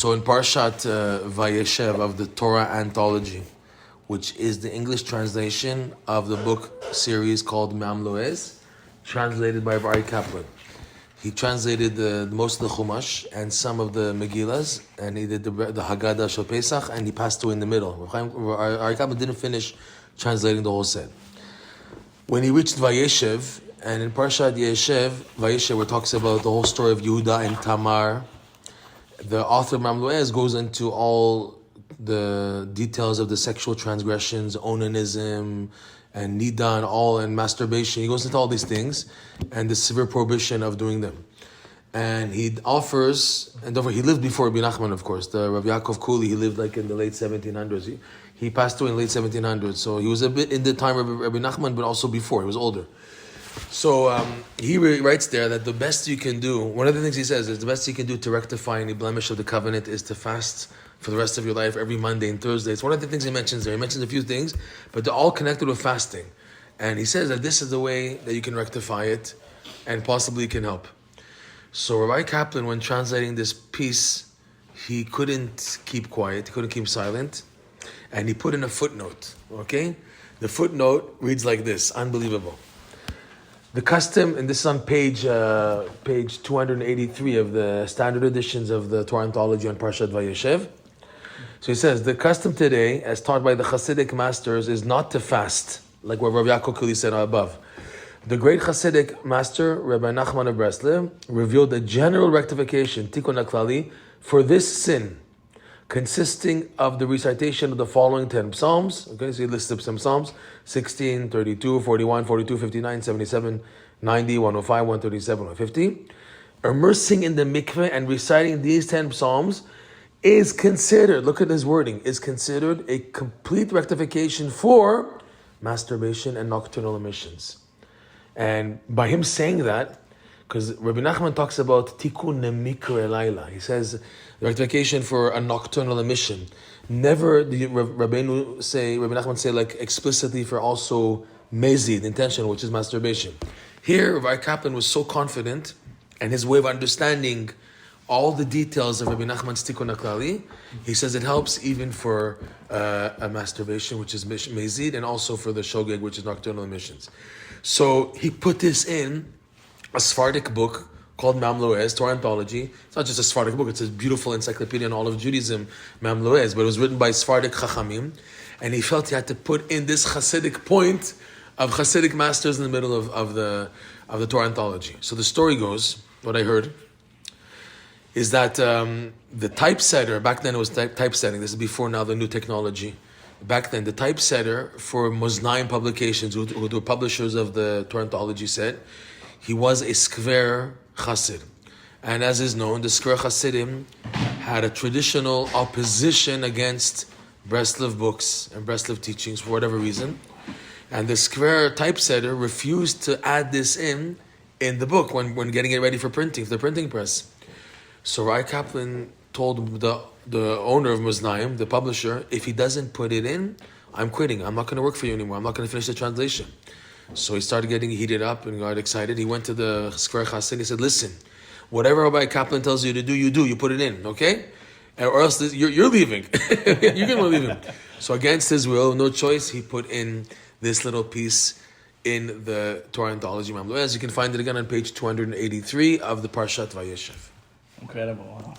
So in Parshat Vayeshev of the Torah Anthology, which is the English translation of the book series called Me'am Loez, translated by Rabbi Aryeh Kaplan. He translated most of the Chumash and some of the Megillas, and he did the Haggadah Shel Pesach, and he passed away in the middle. Rabbi Aryeh Kaplan didn't finish translating the whole set. When he reached Vayeshev, and in Parshat Vayeshev, where it talks about the whole story of Yehuda and Tamar, the author of Me'am Loez goes into all the details of the sexual transgressions, onanism, and nida, and masturbation. He goes into all these things, and the severe prohibition of doing them. And he offers, and he lived before Rabbi Nachman, of course. The Rav Yaakov Culi, he lived like in the late 1700s. He passed away in the late 1700s, so he was a bit in the time of Rabbi Nachman, but also before. He was older. So he writes there that the best you can do, one of the things he says is the best you can do to rectify any blemish of the covenant is to fast for the rest of your life every Monday and Thursday. It's one of the things he mentions there. He mentions a few things, but they're all connected with fasting. And he says that this is the way that you can rectify it and possibly can help. So Rabbi Kaplan, when translating this piece, he couldn't keep quiet, he couldn't keep silent, and he put in a footnote, okay? The footnote reads like this, unbelievable. The custom, and this is on page 283 of the standard editions of the Torah Anthology on Parshat Vayeshev. So he says, the custom today, as taught by the Hasidic masters, is not to fast, like what Rav Yaakov Culi said above. The great Hasidic master, Rabbi Nachman of Breslov, revealed a general rectification, Tikkun HaKlali, for this sin, consisting of the recitation of the following 10 psalms. Okay, so he lists up some psalms: 16, 32, 41, 42, 59, 77, 90, 105, 137, 150. Immersing in the mikveh and reciting these 10 psalms is considered, look at his wording, is considered a complete rectification for masturbation and nocturnal emissions. And by him saying that, because Rabbi Nachman talks about Tikkun HaKlali, he says the rectification for a nocturnal emission. Never did Rabbi Nachman say like explicitly for also mezid, intentional, which is masturbation. Here, Rabbi Kaplan was so confident, and his way of understanding all the details of Rabbi Nachman's Tikkun HaKlali, he says it helps even for a masturbation, which is mezid, and also for the shogeg, which is nocturnal emissions. So he put this in a Sephardic book called Me'am Loez, Torah Anthology. It's not just a Sephardic book, it's a beautiful encyclopedia on all of Judaism, Me'am Loez, but it was written by Sephardic Chachamim, and he felt he had to put in this Hasidic point of Hasidic masters in the middle of the Torah Anthology. So the story goes, what I heard, is that the typesetter, back then it was typesetting, this is before now the new technology. Back then, the typesetter for Moznaim publications, who were publishers of the Torah Anthology, said he was a Skver Chassid. And as is known, the Skver Chassidim had a traditional opposition against Breslev books and Breslev teachings for whatever reason. And the Skver typesetter refused to add this in the book when getting it ready for printing, for the printing press. So Rabbi Kaplan told the owner of Moznaim, the publisher, if he doesn't put it in, I'm quitting. I'm not going to work for you anymore. I'm not going to finish the translation. So he started getting heated up and got excited. He went to the Skver Chassid. He said, listen, whatever Rabbi Kaplan tells you to do, you do. You put it in, okay? Or else you're leaving. You're going to leave him. So against his will, no choice, he put in this little piece in the Torah Anthology, Me'am Loez. You can find it again on page 283 of the Parshat Vayeshev. Incredible. Wow.